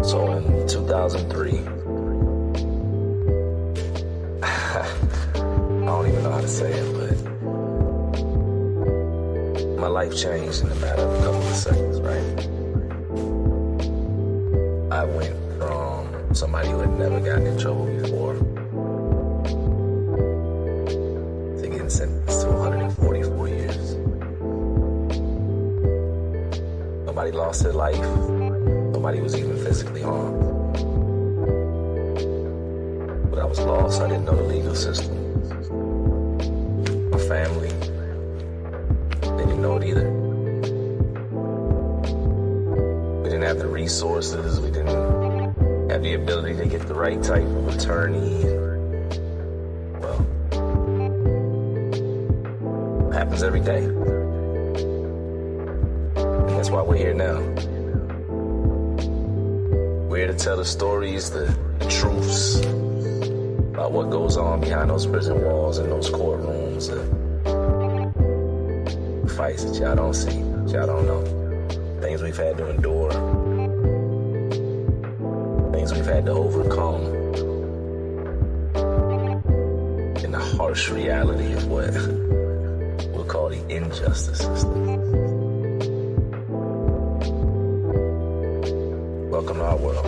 So in 2003, I don't even know how to say it, but my life changed in a matter of a couple of seconds, right? I went from somebody who had never gotten in trouble before to getting sentenced to 144 years. Nobody lost their life. Nobody was even physically harmed. But I was lost. I didn't know the legal system. My family, they didn't know it either. We didn't have the resources. We didn't have the ability to get the right type of attorney. Well, it happens every day. And that's why we're here now. We're here to tell the stories, the truths about what goes on behind those prison walls and those courtrooms, the fights that y'all don't see, y'all don't know, things we've had to endure, things we've had to overcome, and the harsh reality of what we'll call the injustice system. Welcome to our world.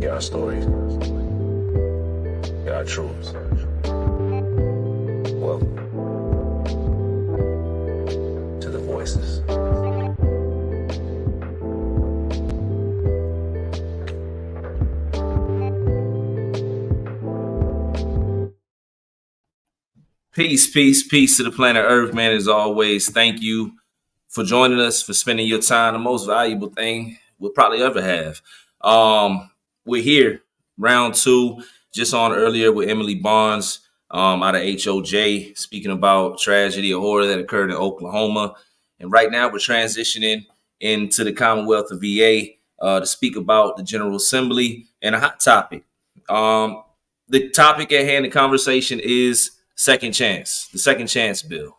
Hear our stories. Hear our truths. Welcome to the voices. Peace, peace, peace to the planet Earth, man. As always, thank you for joining us, for spending your time, the most valuable thing we'll probably ever have. We're here, round two, just on earlier with Emily Barnes out of HOJ, speaking about tragedy, a horror that occurred in Oklahoma. And right now we're transitioning into the Commonwealth of VA to speak about the General Assembly and a hot topic. The topic at hand, the conversation is second chance, the second chance bill.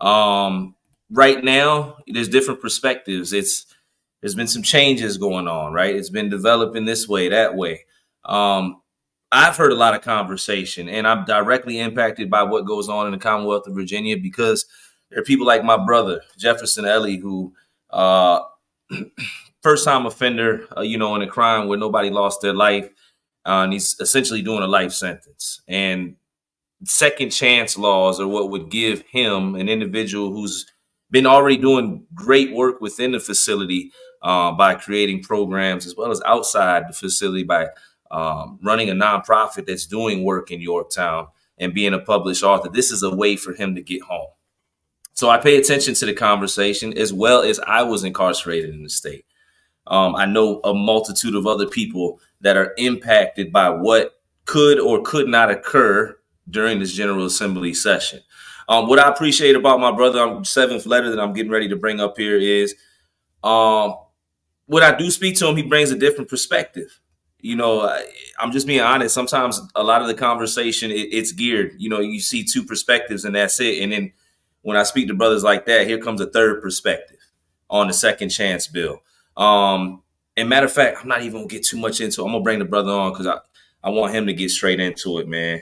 Right now, there's different perspectives. There's been some changes going on, right? It's been developing this way, that way. I've heard a lot of conversation, and I'm directly impacted by what goes on in the Commonwealth of Virginia because there are people like my brother, Jefferson Ellie, who first-time offender, in a crime where nobody lost their life, and he's essentially doing a life sentence. And second chance laws are what would give him, an individual who's been already doing great work within the facility by creating programs as well as outside the facility by running a nonprofit that's doing work in Yorktown and being a published author. This is a way for him to get home. So I pay attention to the conversation as well as I was incarcerated in the state. I know a multitude of other people that are impacted by what could or could not occur during this General Assembly session. What I appreciate about my brother, seventh letter that I'm getting ready to bring up here is when I do speak to him, he brings a different perspective. I'm just being honest. Sometimes a lot of the conversation, it's geared. You see two perspectives and that's it. And then when I speak to brothers like that, here comes a third perspective on the second chance bill. And matter of fact, I'm not even gonna get too much into it. I'm gonna bring the brother on because I want him to get straight into it, man.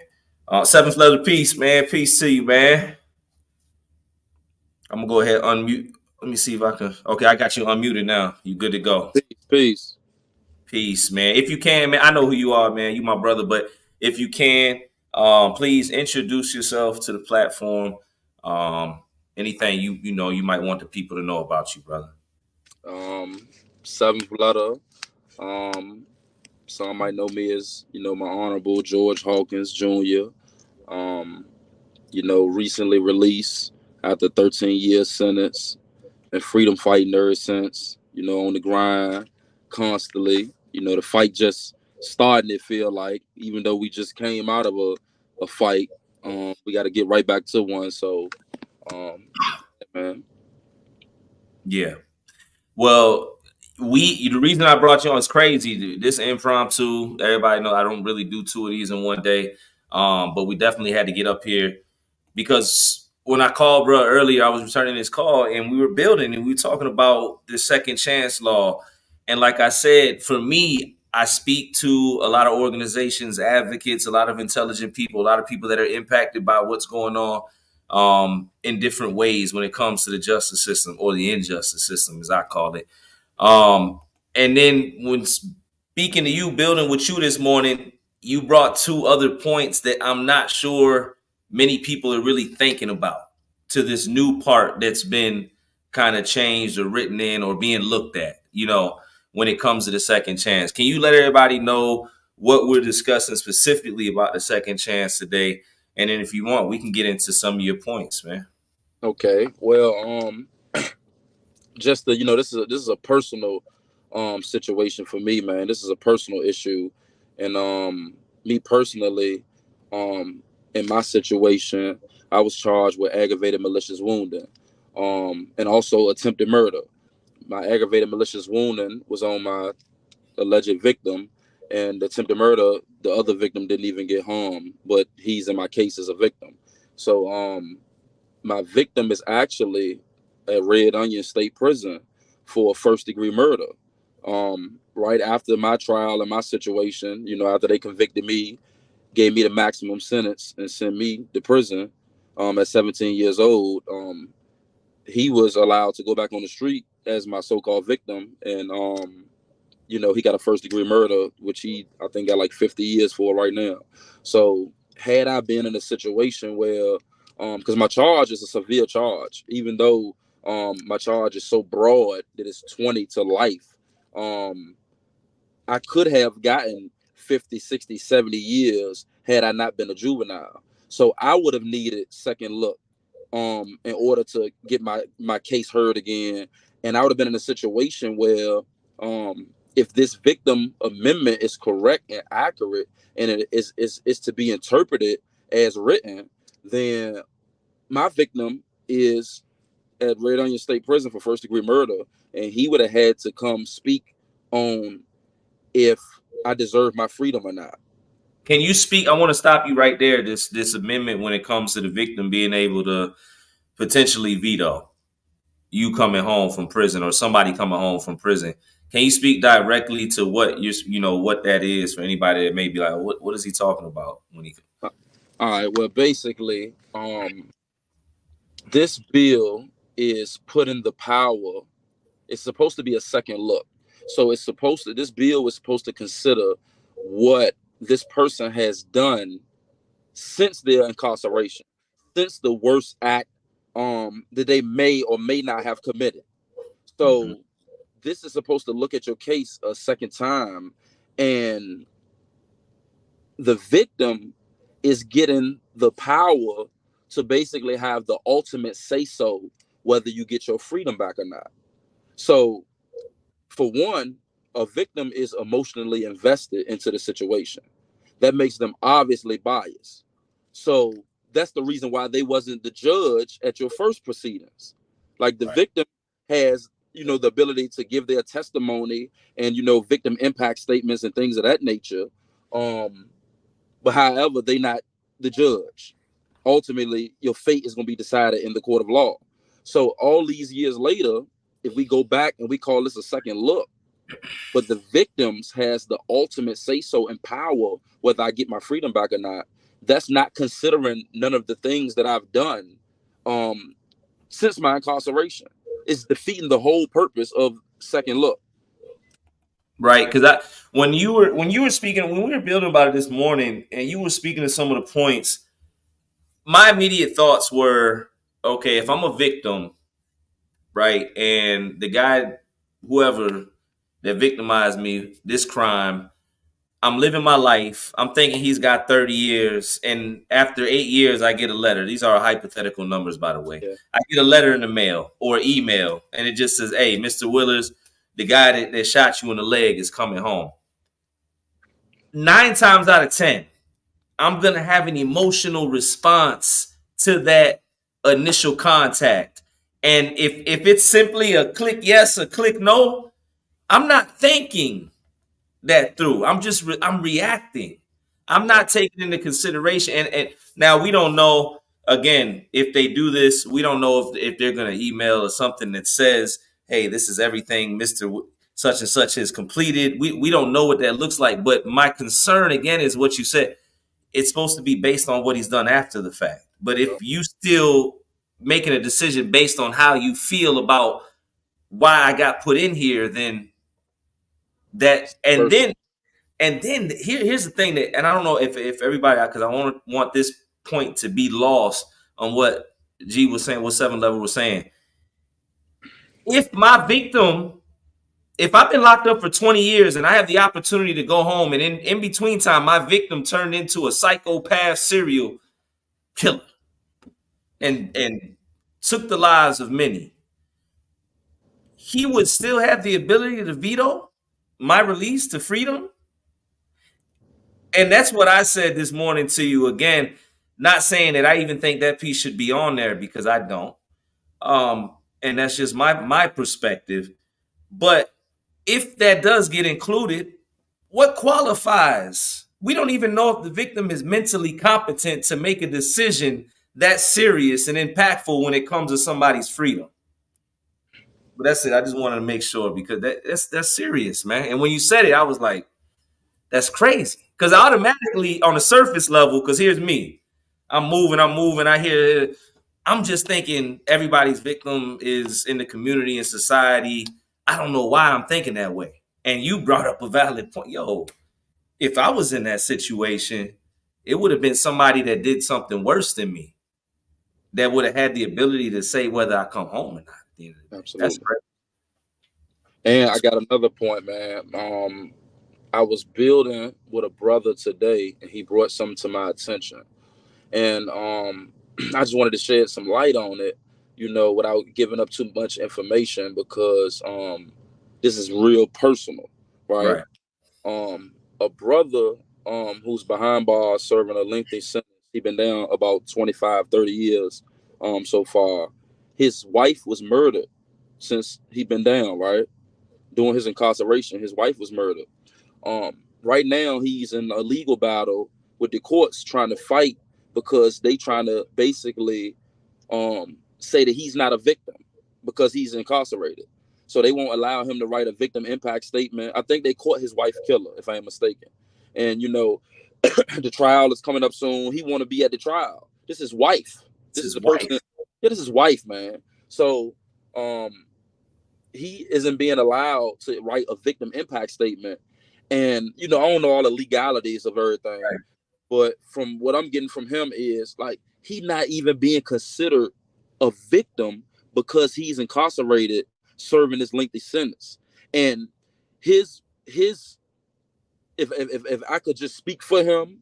Seventh letter, peace, man. Peace to you, man. I'm gonna go ahead and unmute. Let me see if I can. Okay, I got you unmuted now. You good to go. Peace. Peace, man. If you can, man, I know who you are, man. You my brother, but if you can, please introduce yourself to the platform. Anything you might want the people to know about you, brother. Seventh letter. Some might know me as, my Honorable George Hawkins Jr. Recently released after 13-year sentence and freedom fighting ever since, on the grind constantly. The fight just starting, it feel like, even though we just came out of a fight, we got to get right back to one. So, man. Yeah. Well, the reason I brought you on is crazy. This impromptu, everybody know I don't really do two of these in one day. But we definitely had to get up here because when I called bro earlier, I was returning this call and we were building and we were talking about the second chance law. And like I said, for me, I speak to a lot of organizations, advocates, a lot of intelligent people, a lot of people that are impacted by what's going on in different ways when it comes to the justice system, or the injustice system, as I call it. And then when speaking to you, building with you this morning, you brought two other points that I'm not sure many people are really thinking about, to this new part that's been kind of changed or written in or being looked at, when it comes to the second chance. Can you let everybody know what we're discussing specifically about the second chance today? And then if you want, we can get into some of your points, man. Okay. Well, just the this is a personal situation for me, man. This is a personal issue, and me personally, in my situation, I was charged with aggravated malicious wounding, and also attempted murder. My aggravated malicious wounding was on my alleged victim, and attempted murder, the other victim didn't even get harmed, but he's in my case as a victim. So my victim is actually at Red Onion State Prison for first-degree murder. Right after my trial and my situation, after they convicted me, gave me the maximum sentence and sent me to prison at 17 years old, he was allowed to go back on the street as my so-called victim, and he got a first-degree murder, which I think got like 50 years for right now. So had I been in a situation where, because my charge is a severe charge, even though my charge is so broad that it's 20 to life, I could have gotten 50, 60, 70 years had I not been a juvenile. So I would have needed second look in order to get my case heard again. And I would have been in a situation where if this victim amendment is correct and accurate, and it is to be interpreted as written, then my victim is at Red Onion State Prison for first-degree murder, and he would have had to come speak on if I deserve my freedom or not. Can you speak? I want to stop you right there. This amendment, when it comes to the victim being able to potentially veto you coming home from prison, or somebody coming home from prison. Can you speak directly to what what that is, for anybody that may be like, what is he talking about when he? All right. Well, basically, this bill is putting the power. It's supposed to be a second look. So this bill is supposed to consider what this person has done since their incarceration, since the worst act that they may or may not have committed. So this is supposed to look at your case a second time, and the victim is getting the power to basically have the ultimate say-so whether you get your freedom back or not. So for one, a victim is emotionally invested into the situation. That makes them obviously biased. So that's the reason why they wasn't the judge at your first proceedings. Like the victim has, the ability to give their testimony and, victim impact statements and things of that nature. But however, they not the judge. Ultimately, your fate is going to be decided in the court of law. So all these years later, if we go back and we call this a second look, but the victims has the ultimate say-so and power whether I get my freedom back or not, that's not considering none of the things that I've done since my incarceration. It's defeating the whole purpose of second look. Right, because when you were speaking, when we were building about it this morning, and you were speaking to some of the points, my immediate thoughts were, okay, if I'm a victim, right, and the guy, whoever that victimized me, this crime, I'm living my life. I'm thinking he's got 30 years. And after 8 years, I get a letter. These are hypothetical numbers, by the way. Yeah. I get a letter in the mail or email, and it just says, hey, Mr. Willers, the guy that shot you in the leg is coming home. 9 times out of 10, I'm going to have an emotional response to that initial contact. And if it's simply a click yes, a click no, I'm not thinking that through. I'm reacting. I'm not taking into consideration. And now we don't know, again, if they do this, we don't know if they're going to email or something that says, hey, this is everything Mr. such and such is completed. We don't know what that looks like. But my concern again is what you said. It's supposed to be based on what he's done after the fact. But if you still making a decision based on how you feel about why I got put in here, then that and then here's the thing that, and I don't know if everybody, because I want this point to be lost on what G was saying, what 7 Level was saying. If my victim, if I've been locked up for 20 years and I have the opportunity to go home, and in between time, my victim turned into a psychopath serial killer and took the lives of many, he would still have the ability to veto my release to freedom. And that's what I said this morning to you. Again, not saying that I even think that piece should be on there, because I don't. And that's just my perspective. But if that does get included, what qualifies? We don't even know if the victim is mentally competent to make a decision that serious and impactful when it comes to somebody's freedom. But that's it. I just wanted to make sure, because that's serious, man. And when you said it, I was like, that's crazy. Because automatically on the surface level, because here's me. I'm moving. I hear, I'm just thinking everybody's victim is in the community and society. I don't know why I'm thinking that way. And you brought up a valid point. Yo, if I was in that situation, it would have been somebody that did something worse than me that would have had the ability to say whether I come home or not. Absolutely. That's great. And I got another point, man. I was building with a brother today, and he brought something to my attention. And I just wanted to shed some light on it, without giving up too much information, because this is real personal, right? A brother who's behind bars serving a lengthy sentence. He's been down about 25, 30 years so far. His wife was murdered since he'd been down, right? During his incarceration, his wife was murdered. Right now, he's in a legal battle with the courts trying to fight, because they trying to basically say that he's not a victim because he's incarcerated. So they won't allow him to write a victim impact statement. I think they caught his wife killer, if I am mistaken. And, the trial is coming up soon. He want to be at the trial. This is his wife. This is the person. Yeah, this is his wife, man. So he isn't being allowed to write a victim impact statement. And, I don't know all the legalities of everything. Right. But from what I'm getting from him is, like, he not even being considered a victim because he's incarcerated serving this lengthy sentence. And his if I could just speak for him,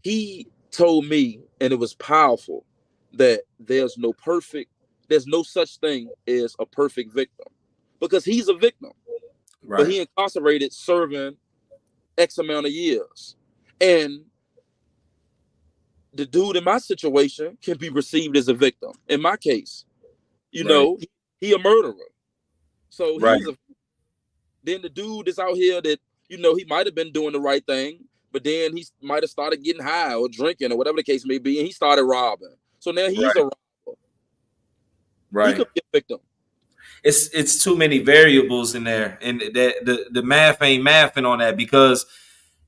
he told me, and it was powerful, that there's no such thing as a perfect victim, because he's a victim. Right. But he incarcerated serving X amount of years. And the dude in my situation can be received as a victim. In my case, he a murderer. So then the dude is out here that, he might have been doing the right thing, but then he might have started getting high or drinking or whatever the case may be, and he started robbing. So now he's a robber. Right. He could be a victim. It's too many variables in there, and the math ain't mathing on that, because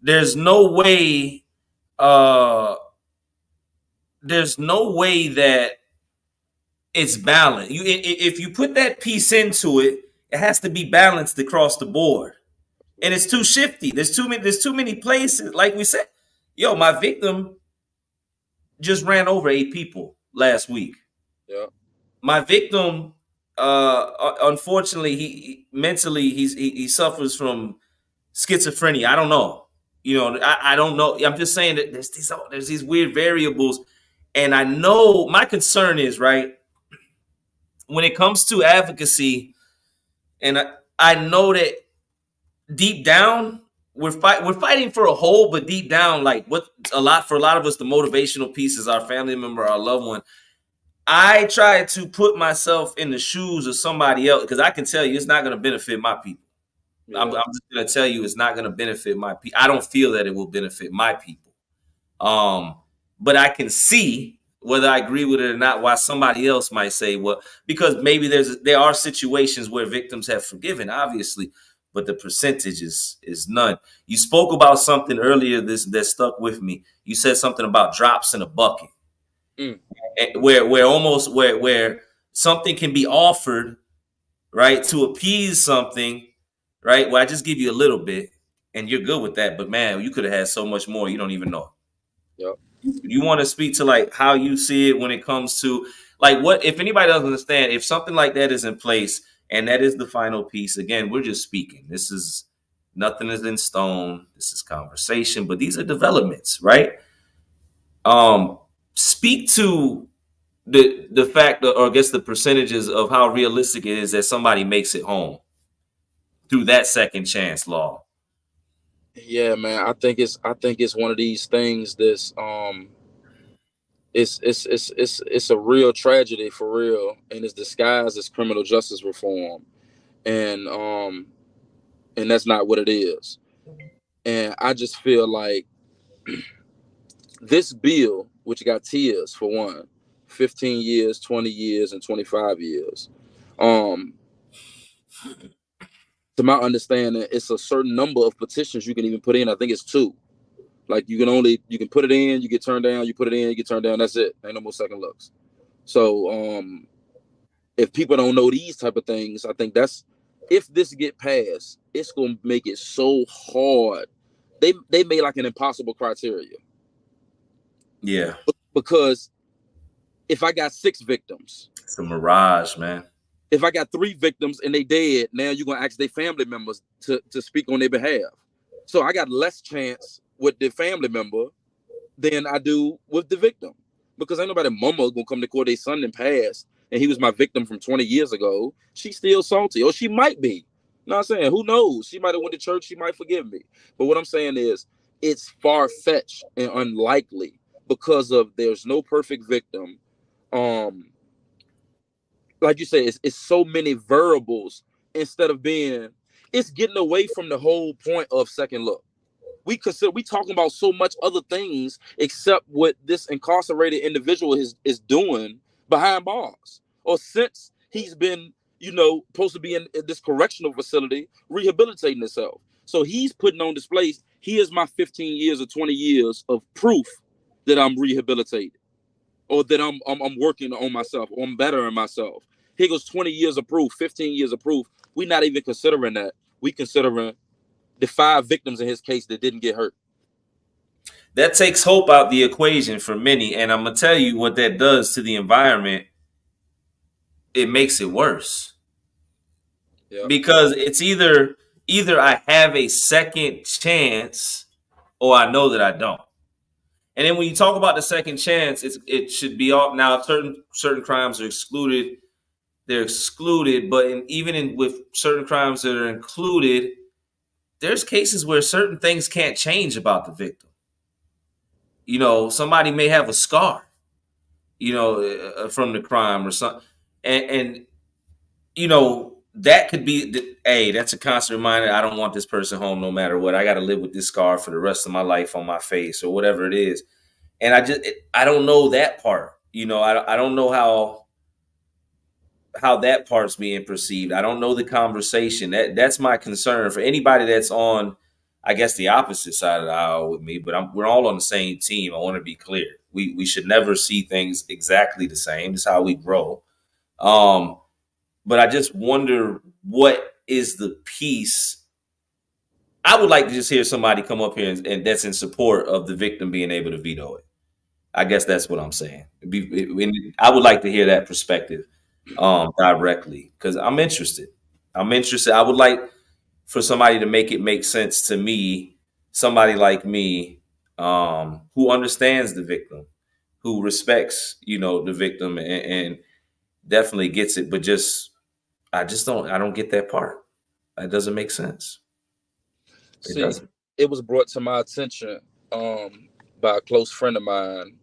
there's no way that it's balanced. If you put that piece into it, it has to be balanced across the board, and it's too shifty. There's too many places. Like we said, my victim just ran over 8 people last week. Yeah, my victim. Unfortunately, he suffers from schizophrenia. I don't know. I don't know. I'm just saying that there's these weird variables, and I know my concern is, right, when it comes to advocacy, and I know that deep down we're fighting for a whole, but deep down, like for a lot of us, the motivational piece is our family member, our loved one. I try to put myself in the shoes of somebody else, because I can tell you it's not going to benefit my people. Yeah. I'm just going to tell you it's not going to benefit my people. I don't feel that it will benefit my people. But I can see, whether I agree with it or not, why somebody else might say, well, because maybe there are situations where victims have forgiven, obviously. but the percentage is none. You spoke about something earlier that stuck with me. You said something about drops in a bucket, where something can be offered, right, to appease something, right? Well, I just give you a little bit, and you're good with that. But man, you could have had so much more. You don't even know. Yep. You want to speak to like how you see it when it comes to like what if anybody doesn't understand if something like that is in place and that is the final piece. Again, we're just speaking. This is nothing is in stone. This is conversation, but these are developments, right? Speak to the fact, or I guess the percentages of how realistic it is that somebody makes it home through that second chance law. Yeah, man. I think it's one of these things that's it's a real tragedy for real, and it's disguised as criminal justice reform, and that's not what it is. And I just feel like this bill, which got tiers for one, 15 years, 20 years, and 25 years. To my understanding, it's a certain number of petitions you can even put in. I think it's 2. Like you can put it in, you get turned down, you put it in, you get turned down. That's it. Ain't no more second looks. So if people don't know these type of things, I think if this get passed, it's gonna make it so hard. They made like an impossible criteria. Yeah. Because if I got 6 victims, it's a mirage, man. If I got 3 victims and they dead, now you're gonna ask their family members to speak on their behalf. So I got less chance with the family member than I do with the victim, because ain't nobody mama gonna come to court. Their son and passed, and he was my victim from 20 years ago. She's still salty, or she might be. You know what I'm saying? Who knows? She might have went to church. She might forgive me. But what I'm saying is, it's far-fetched and unlikely because of there's no perfect victim. Like you said, it's so many variables instead of it's getting away from the whole point of second look. We talking about so much other things except what this incarcerated individual is doing behind bars, or since he's been, supposed to be in this correctional facility rehabilitating himself. So he's putting on display, here's my 15 years or 20 years of proof that I'm rehabilitated, or that I'm working on myself, or I'm bettering myself. Here goes 20 years of proof, 15 years of proof. We're not even considering that. We considering the 5 victims in his case that didn't get hurt. That takes hope out the equation for many. And I'm going to tell you what that does to the environment. It makes it worse. Yeah. Because it's either I have a second chance or I know that I don't. And then when you talk about the second chance, it should be all. Now, certain crimes are excluded. They're excluded. But with certain crimes that are included, there's cases where certain things can't change about the victim. Somebody may have a scar, from the crime or something. And that could be, that's a constant reminder. I don't want this person home no matter what. I got to live with this scar for the rest of my life on my face or whatever it is. And I don't know that part. I don't know how that part's being perceived. I don't know the conversation. That's my concern for anybody that's on, I guess, the opposite side of the aisle with me, but we're all on the same team. I want to be clear. We should never see things exactly the same. It's how we grow. But I just wonder, what is the piece? I would like to just hear somebody come up here and that's in support of the victim being able to veto it. I guess that's what I'm saying. I would like to hear that perspective directly, because I'm interested. I would like for somebody to make it make sense to me, somebody like me, who understands the victim, who respects, the victim and definitely gets it. But I don't get that part. It doesn't make sense. It was brought to my attention by a close friend of mine.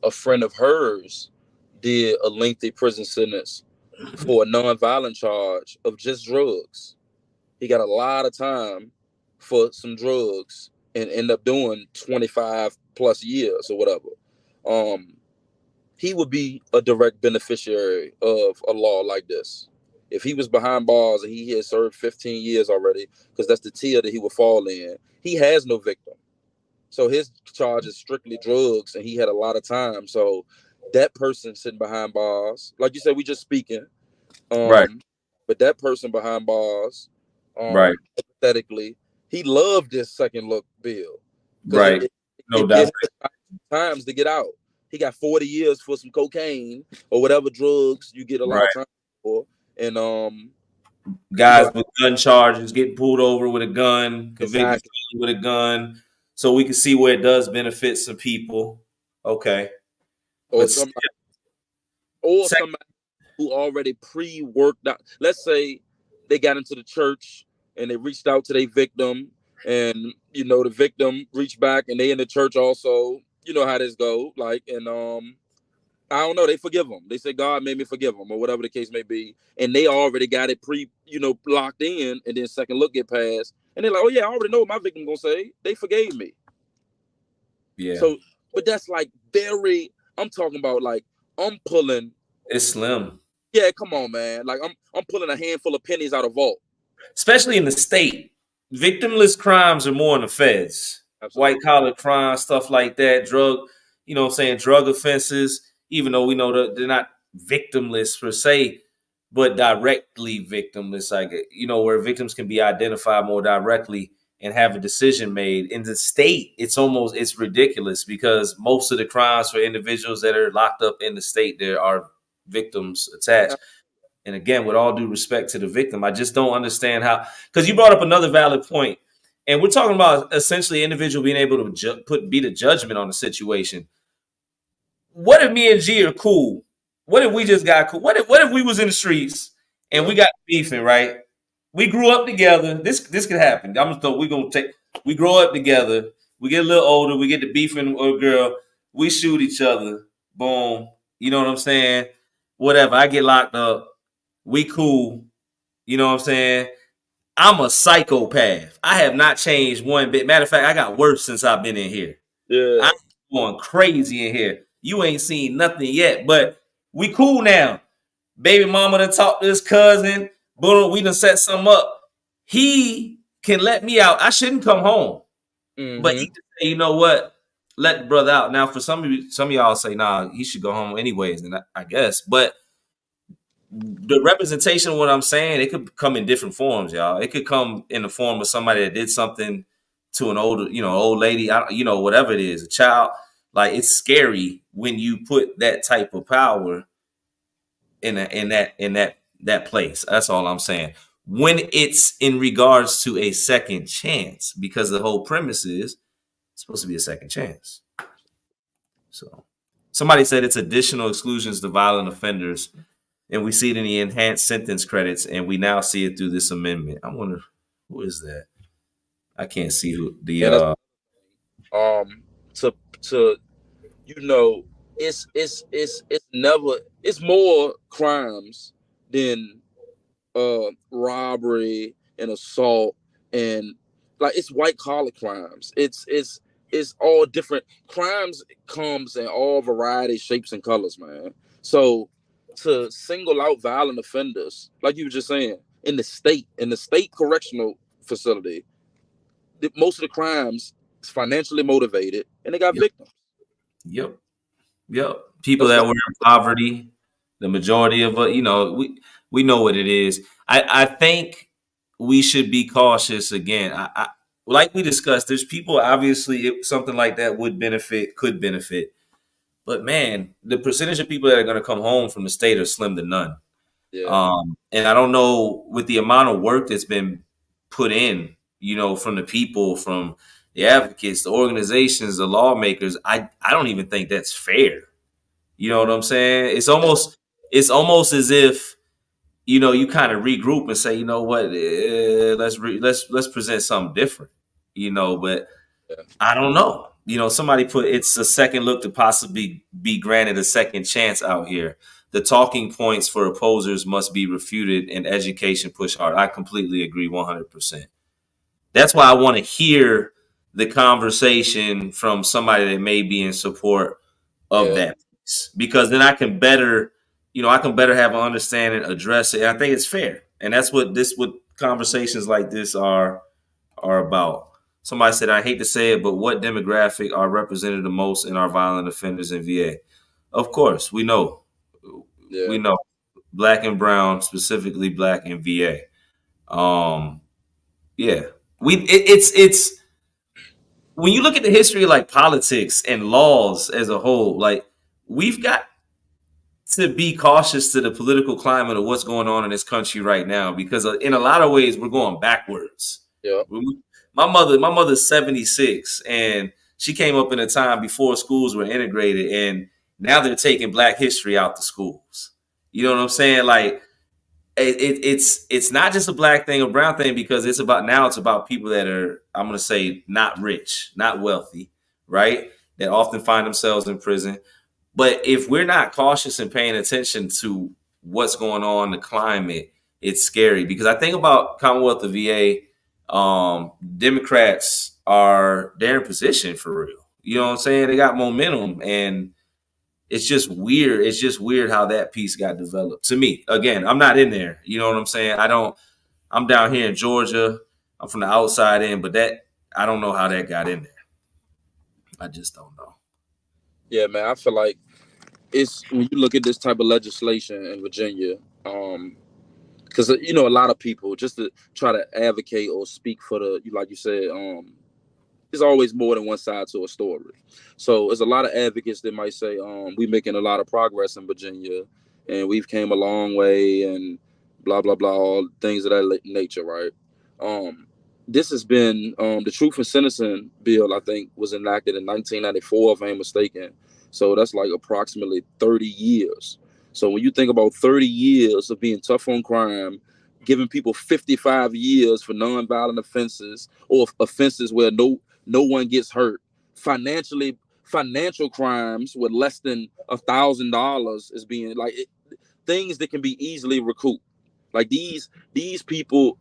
A friend of hers did a lengthy prison sentence for a nonviolent charge of just drugs. He got a lot of time for some drugs and end up doing 25 plus years or whatever. He would be a direct beneficiary of a law like this. if he was behind bars and he had served 15 years already, because that's the tier that he would fall in, he has no victim. So his charge is strictly drugs, and he had a lot of time. So that person sitting behind bars, like you said, we just speaking. Right. But that person behind bars, Right. hypothetically, he loved this second look bill. Right. No doubt. Times to get out. He got 40 years for some cocaine or whatever drugs you get a lot of time for. And guys with gun charges getting pulled over with a gun, convicted exactly. with a gun. So we can see where it does benefit some people. Okay. Or somebody who already pre-worked out. Let's say they got into the church and they reached out to their victim, and you know the victim reached back and they in the church also. You know how this go. Like, and I don't know, they forgive them. They say God made me forgive them, or whatever the case may be. And they already got it locked in, and then second look get passed. And they're like, oh yeah, I already know what my victim gonna say. They forgave me. Yeah. So, but that's like I'm talking about like I'm pulling. It's slim. Yeah, come on, man. Like I'm pulling a handful of pennies out of vault. Especially in the state. Victimless crimes are more in the feds. Absolutely. White collar crime, stuff like that, drug offenses, even though we know that they're not victimless per se, but directly victimless, like, where victims can be identified more directly and have a decision made. In the state, it's ridiculous, because most of the crimes for individuals that are locked up in the state, there are victims attached. And again, with all due respect to the victim, I just don't understand how, because you brought up another valid point. And we're talking about essentially an individual being able to be the judgment on the situation. What if me and G are cool? What if we just got cool? What if we was in the streets and we got beefing, right? We grew up together. This could happen. We grow up together. We get a little older. We get to beefing with a girl. We shoot each other. Boom. You know what I'm saying? Whatever. I get locked up. We cool. You know what I'm saying? I'm a psychopath. I have not changed one bit. Matter of fact, I got worse since I've been in here. Yeah. I'm going crazy in here. You ain't seen nothing yet, but we cool now. Baby mama done talked to his cousin. Boom, we done set something up. He can let me out. I shouldn't come home. Mm-hmm. But he can say, you know what? Let the brother out. Now, for some of y'all say, nah, he should go home anyways, and I guess. But the representation of what I'm saying, it could come in different forms, y'all. It could come in the form of somebody that did something to an old lady, whatever it is, a child. Like, it's scary when you put that type of power in that place. That's all I'm saying. When it's in regards to a second chance, because the whole premise is it's supposed to be a second chance. So somebody said it's additional exclusions to violent offenders. And we see it in the enhanced sentence credits, and we now see it through this amendment. I wonder, who is that? I can't see who the it's more crimes than robbery and assault, and like it's white collar crimes. It's all different crimes, comes in all varieties, shapes, and colors, man. So to single out violent offenders, like you were just saying, in the state correctional facility, most of the crimes is financially motivated, and they got victims. Yep. People that were in poverty, the majority of we know what it is. I think we should be cautious again. I like we discussed, there's people, obviously something like that could benefit. But man, the percentage of people that are going to come home from the state are slim to none. Yeah. And I don't know, with the amount of work that's been put in, from the people, from the advocates, the organizations, the lawmakers, I don't even think that's fair. You know what I'm saying? It's almost as if, you kind of regroup and say, you know what, let's present something different, but I don't know. Somebody put it's a second look to possibly be granted a second chance out here. The talking points for opposers must be refuted and education pushed hard. I completely agree 100%. That's why I want to hear the conversation from somebody that may be in support of that piece, because then I can better I can better have an understanding, address it. And I think it's fair, and that's what conversations like this are about. Somebody said, I hate to say it, but what demographic are represented the most in our violent offenders in VA? Of course, we know, Yeah. black and brown, specifically black in VA. Um, yeah, it's when you look at the history of like politics and laws as a whole, like we've got to be cautious to the political climate of what's going on in this country right now, because in a lot of ways we're going backwards. Yeah. My mother's 76, and she came up in a time before schools were integrated, and now they're taking Black history out the schools. You know what I'm saying? Like it's not just a black thing or brown thing, because it's about people that are, I'm going to say, not rich, not wealthy, right? That often find themselves in prison. But if we're not cautious and paying attention to what's going on, the climate, it's scary. Because I think about Commonwealth of VA, Democrats they're in position for real. You know what I'm saying? They got momentum, and it's just weird. It's just weird how that piece got developed. To me, again, I'm not in there. You know what I'm saying? I'm down here in Georgia. I'm from the outside in, but I don't know how that got in there. I just don't know. Yeah, man, I feel like it's when you look at this type of legislation in Virginia, because a lot of people just to try to advocate or speak for like you said, there's always more than one side to a story. So there's a lot of advocates that might say, we're making a lot of progress in Virginia, and we've came a long way, and blah blah blah, all things of that nature, right? This has been the Truth in Sentencing bill, I think, was enacted in 1994, if I ain't mistaken. So that's like approximately 30 years. So when you think about 30 years of being tough on crime, giving people 55 years for nonviolent offenses or offenses where no one gets hurt, financial crimes with less than $1,000 is being things that can be easily recouped. Like these people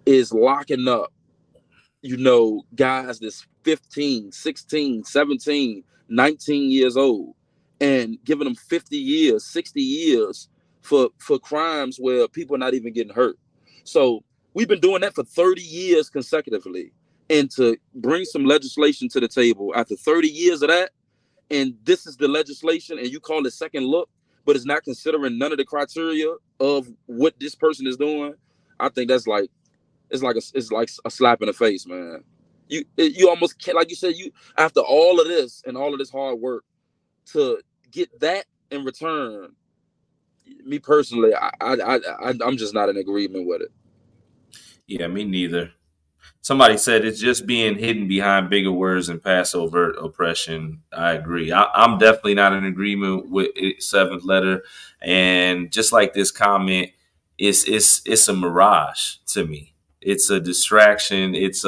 is locking up, guys that's 15, 16, 17, 19 years old, and giving them 50 years, 60 years for crimes where people are not even getting hurt. So we've been doing that for 30 years consecutively. And to bring some legislation to the table after 30 years of that, and this is the legislation, and you call it second look, but it's not considering none of the criteria of what this person is doing, I think that's like, it's like a slap in the face, man. You almost can't, like you said, after all of this and all of this hard work to get that in return. Me personally, I'm just not in agreement with it. Yeah, me neither. Somebody said it's just being hidden behind bigger words and past overt oppression. I agree. I'm definitely not in agreement with seventh letter, and just like this comment, it's a mirage to me. It's a distraction. It's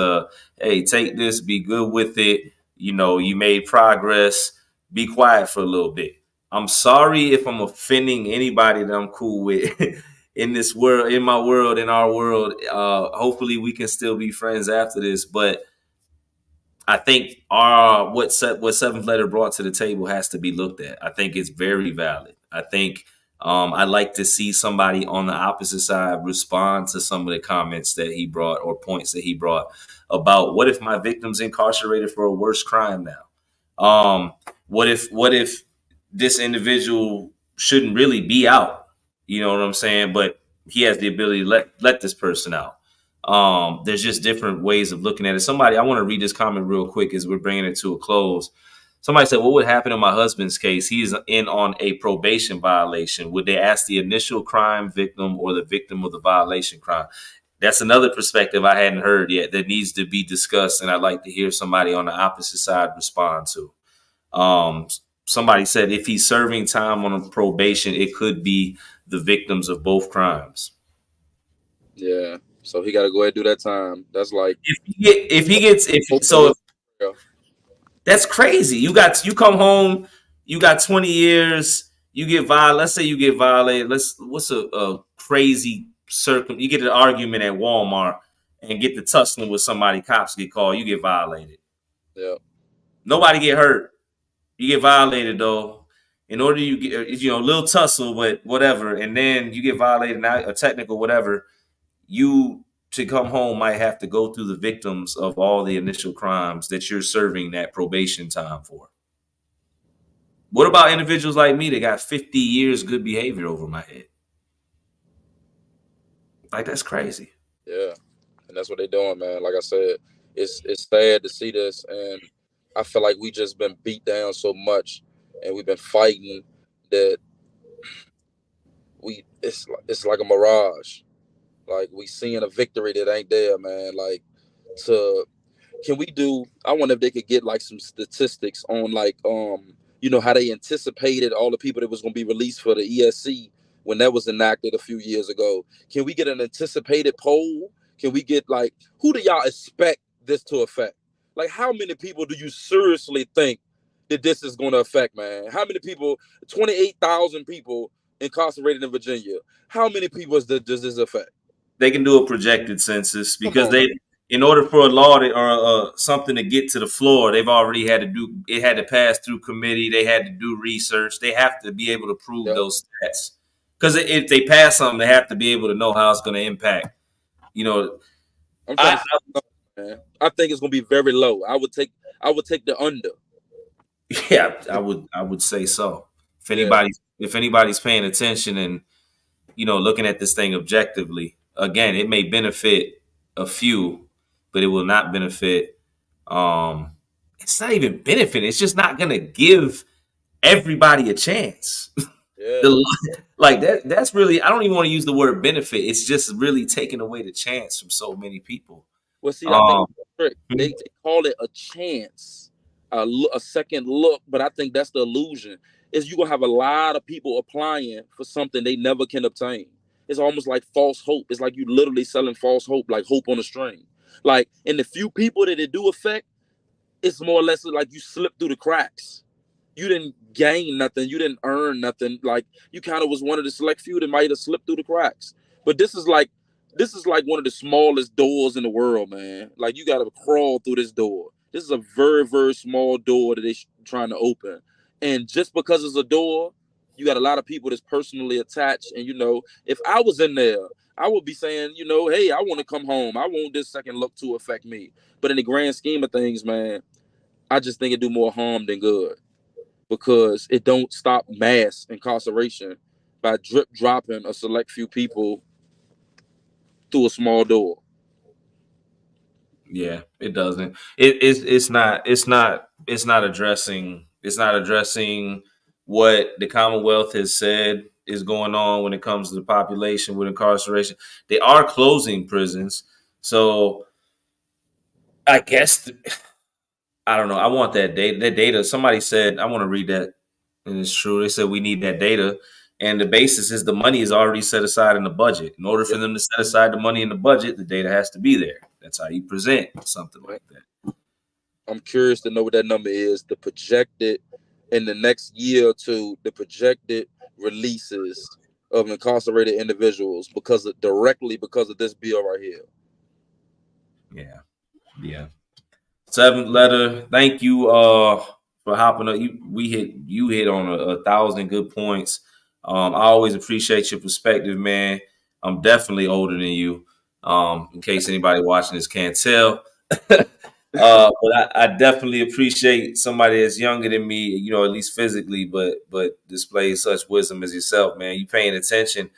hey, take this, be good with it. You made progress. Be quiet for a little bit. I'm sorry if I'm offending anybody that I'm cool with in this world, in my world, in our world. Hopefully we can still be friends after this. But I think what seventh letter brought to the table has to be looked at. I think it's very valid. I think I'd like to see somebody on the opposite side respond to some of the comments that he brought or points that he brought about what if my victim's incarcerated for a worse crime now? What if this individual shouldn't really be out? You know what I'm saying? But he has the ability to let this person out. There's just different ways of looking at it. I want to read this comment real quick as we're bringing it to a close. Somebody said, what would happen in my husband's case? He's in on a probation violation. Would they ask the initial crime victim or the victim of the violation crime? That's another perspective I hadn't heard yet that needs to be discussed, and I'd like to hear somebody on the opposite side respond to. Somebody said if he's serving time on a probation, it could be the victims of both crimes. Yeah, so he got to go ahead and do that time. That's like that's crazy. You come home, you got 20 years, you get violated. Let's say you get violated. What's a crazy you get an argument at Walmart and get to tussling with somebody, cops get called, you get violated. Yeah. Nobody get hurt. You get violated though. in order you get, a little tussle, but whatever, and then you get violated, not a technical, whatever, you to come home might have to go through the victims of all the initial crimes that you're serving that probation time for. What about individuals like me that got 50 years good behavior over my head? Like, that's crazy. Yeah, and that's what they're doing, man. Like I said, it's sad to see this, and I feel like we just been beat down so much, and we've been fighting that it's like a mirage. Like we seeing a victory that ain't there, man. Like I wonder if they could get like some statistics on like how they anticipated all the people that was gonna be released for the ESC when that was enacted a few years ago. Can we get an anticipated poll? Can we get like, who do y'all expect this to affect? Like, how many people do you seriously think that this is going to affect, man? How many people, 28,000 people incarcerated in Virginia, how many people does this affect? They can do a projected census because in order for a law or something to get to the floor, they've already had to pass through committee. They had to do research. They have to be able to prove those stats. Because if they pass something, they have to be able to know how it's going to impact. I think it's going to be very low. I would take the under. Yeah, I would say so. If anybody's paying attention and looking at this thing objectively, again, it may benefit a few, but it will not benefit. It's not even benefit. It's just not going to give everybody a chance. Yeah. Like that's really, I don't even want to use the word benefit. It's just really taking away the chance from so many people. Well, see, I think they call it a chance, a second look, but I think that's the illusion. Is you're gonna have a lot of people applying for something they never can obtain. It's almost like false hope. It's like you literally selling false hope, like hope on a string. Like, and the few people that it do affect, it's more or less like you slip through the cracks. You didn't gain nothing. You didn't earn nothing. Like, you kind of was one of the select few that might have slipped through the cracks. But this is like one of the smallest doors in the world, man. Like, you got to crawl through this door. This is a very, very small door that they're trying to open. And just because it's a door, you got a lot of people that's personally attached. And, if I was in there, I would be saying, hey, I want to come home. I want this second look to affect me. But in the grand scheme of things, man, I just think it do more harm than good. Because it don't stop mass incarceration by dropping a select few people through a small door. Yeah, it doesn't. It's not addressing what the Commonwealth has said is going on when it comes to the population with incarceration. They are closing prisons, so I guess. I don't know. I want that data. That data. Somebody said, I want to read that, and it's true. They said we need that data, and the basis is the money is already set aside in the budget. In order for them to set aside the money in the budget, the data has to be there. That's how you present something like that. I'm curious to know what that number is. The projected in the next year or two, the projected releases of incarcerated individuals directly because of this bill right here. Yeah. Seventh letter. Thank you for hopping up. You hit on 1,000 good points. I always appreciate your perspective, man. I'm definitely older than you. In case anybody watching this can't tell. But I definitely appreciate somebody that's younger than me, at least physically, but displays such wisdom as yourself, man. You paying attention.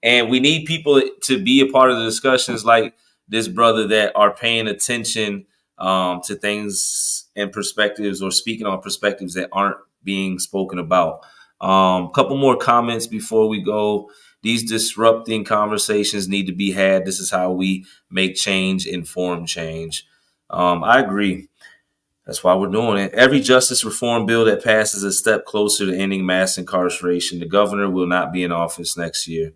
And we need people to be a part of the discussions like this brother that are paying attention to things and perspectives, or speaking on perspectives that aren't being spoken about. A couple more comments before we go. These disrupting conversations need to be had. This is how we make change, inform change. I agree. That's why we're doing it. Every justice reform bill that passes a step closer to ending mass incarceration. The governor will not be in office next year.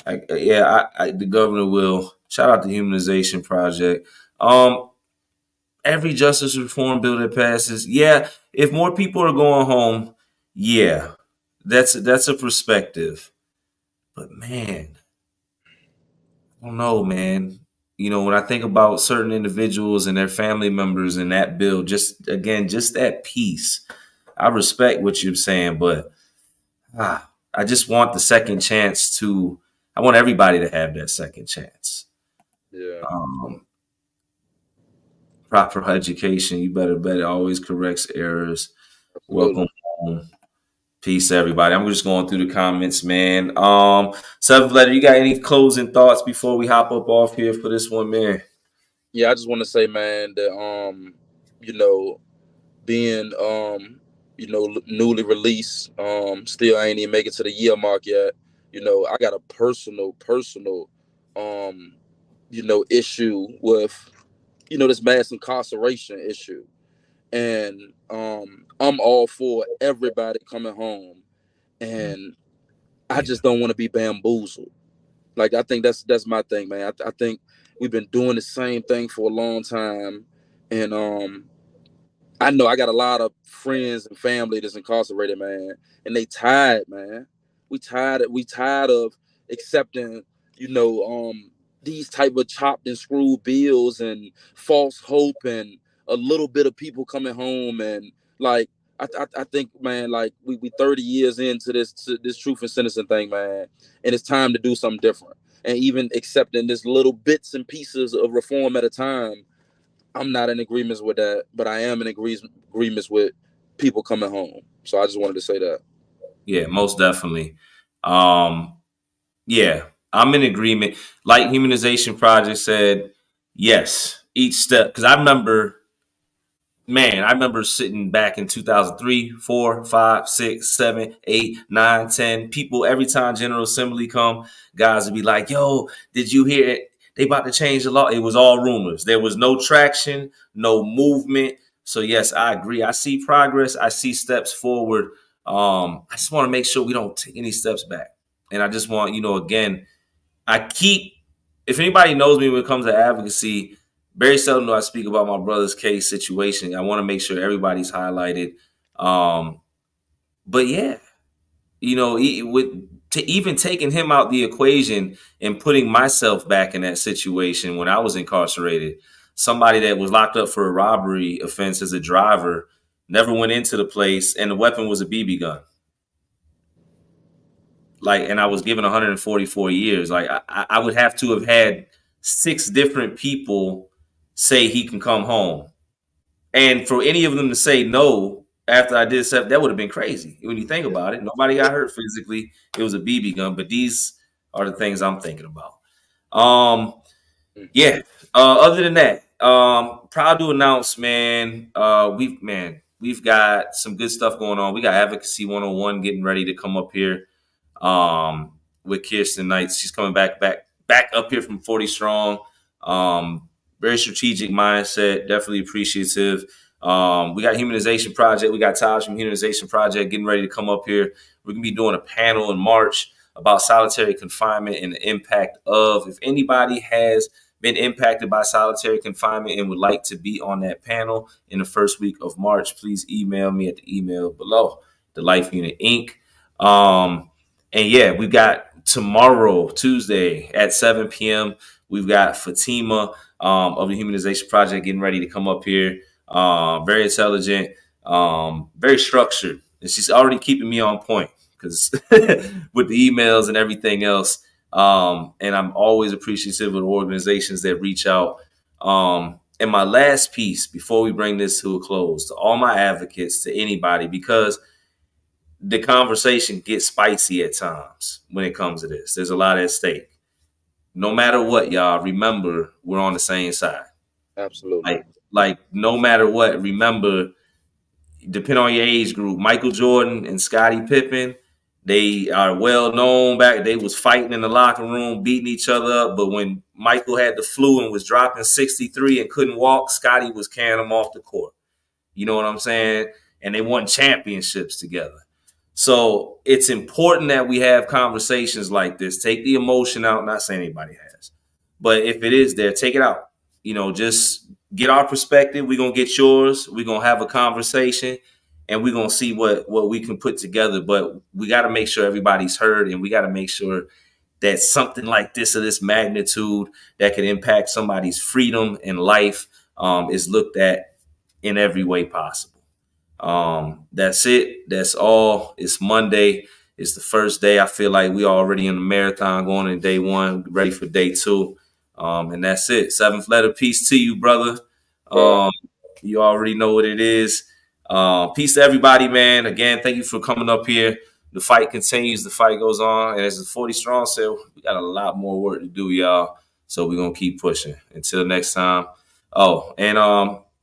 The governor will. Shout out to Humanization Project. Every justice reform bill that passes, if more people are going home, that's a perspective. But man, I don't know, man. When I think about certain individuals and their family members in that bill, just that piece, I respect what you're saying, but I just want the second chance to. I want everybody to have that second chance. Yeah, Um, Proper education. You better always corrects errors. Welcome absolutely. home. Peace, everybody. I'm just going through the comments, man. Seventh letter, you got any closing thoughts before we hop up off here for this one, man? Yeah, I just want to say, man, that you know, being newly released, still ain't even make it to the year mark yet. I got a personal um, issue with this mass incarceration issue. And I'm all for everybody coming home, and I Yeah. just don't want to be bamboozled. Like, I think that's my thing, man. I think we've been doing the same thing for a long time, and I know I got a lot of friends and family that's incarcerated, man, and they tired, man. We tired of accepting, these type of chopped and screwed bills and false hope and a little bit of people coming home. And like, I think, man, like we 30 years into this truth and sentencing thing, man, and it's time to do something different. And even accepting this little bits and pieces of reform at a time, I'm not in agreements with that, but I am in agreements with people coming home. So I just wanted to say that. Yeah, most definitely. Um, yeah, I'm in agreement. Like Humanization Project said, yes, each step. Because I remember sitting back in 2003, 4, 5, 6, 7, 8, 9, 10. People, every time General Assembly come, guys would be like, yo, did you hear it? They about to change the law. It was all rumors. There was no traction, no movement. So yes, I agree. I see progress. I see steps forward. I just want to make sure we don't take any steps back. And I just want, again, if anybody knows me when it comes to advocacy, very seldom do I speak about my brother's case situation. I want to make sure everybody's highlighted. Um, but yeah, even taking him out the equation and putting myself back in that situation when I was incarcerated, somebody that was locked up for a robbery offense as a driver, never went into the place, and the weapon was a BB gun. And I was given 144 years. Like I would have to have had 6 different people say he can come home, and for any of them to say no after I did stuff, that would have been crazy. When you think about it, nobody got hurt physically. It was a BB gun, but these are the things I'm thinking about. Um, yeah. Other than that, proud to announce, man. We've got some good stuff going on. We got Advocacy 101 getting ready to come up here um, with Kirsten Knight. She's coming back up here from 40 strong. Very strategic mindset, definitely appreciative. We got Humanization Project. We got Taj from Humanization Project getting ready to come up here. We're going to be doing a panel in March about solitary confinement and the impact of, if anybody has been impacted by solitary confinement and would like to be on that panel in the first week of March, please email me at the email below, the Life Unit Inc. And yeah, we've got tomorrow, Tuesday at 7 p.m. We've got Fatima of the Humanization Project getting ready to come up here. Very intelligent, very structured. And she's already keeping me on point because with the emails and everything else. And I'm always appreciative of the organizations that reach out. And my last piece before we bring this to a close, to all my advocates, to anybody, because the conversation gets spicy at times when it comes to this. There's a lot at stake. No matter what, y'all, remember we're on the same side. Absolutely. Like no matter what, remember, depending on your age group, Michael Jordan and Scottie Pippen, they are well known back. They was fighting in the locker room, beating each other up. But when Michael had the flu and was dropping 63 and couldn't walk, Scottie was carrying him off the court. You know what I'm saying? And they won championships together. So it's important that we have conversations like this. Take the emotion out. Not saying anybody has, but if it is there, take it out. Just get our perspective. We're gonna get yours. We're gonna have a conversation, and we're gonna see what we can put together. But we got to make sure everybody's heard, and we got to make sure that something like this of this magnitude that could impact somebody's freedom and life is looked at in every way possible. That's it. That's all. It's Monday. It's the first day. I feel like we already in the marathon going in day one, ready for day two. And that's it. Seventh letter, peace to you, brother. You already know what it is. Peace to everybody, man. Again, thank you for coming up here. The fight continues. The fight goes on. And as the 40 Strong said, we got a lot more work to do, y'all. So we're going to keep pushing. Until next time. Oh, and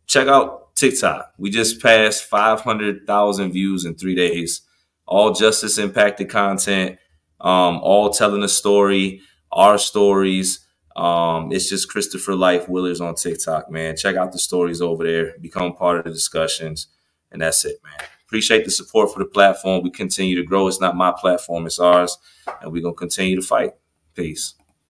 check out TikTok. We just passed 500,000 views in 3 days. All justice impacted content. All telling a story, our stories. It's just Christopher Life Willers on TikTok, man. Check out the stories over there. Become part of the discussions. And that's it, man. Appreciate the support for the platform. We continue to grow. It's not my platform, it's ours. And we're going to continue to fight. Peace.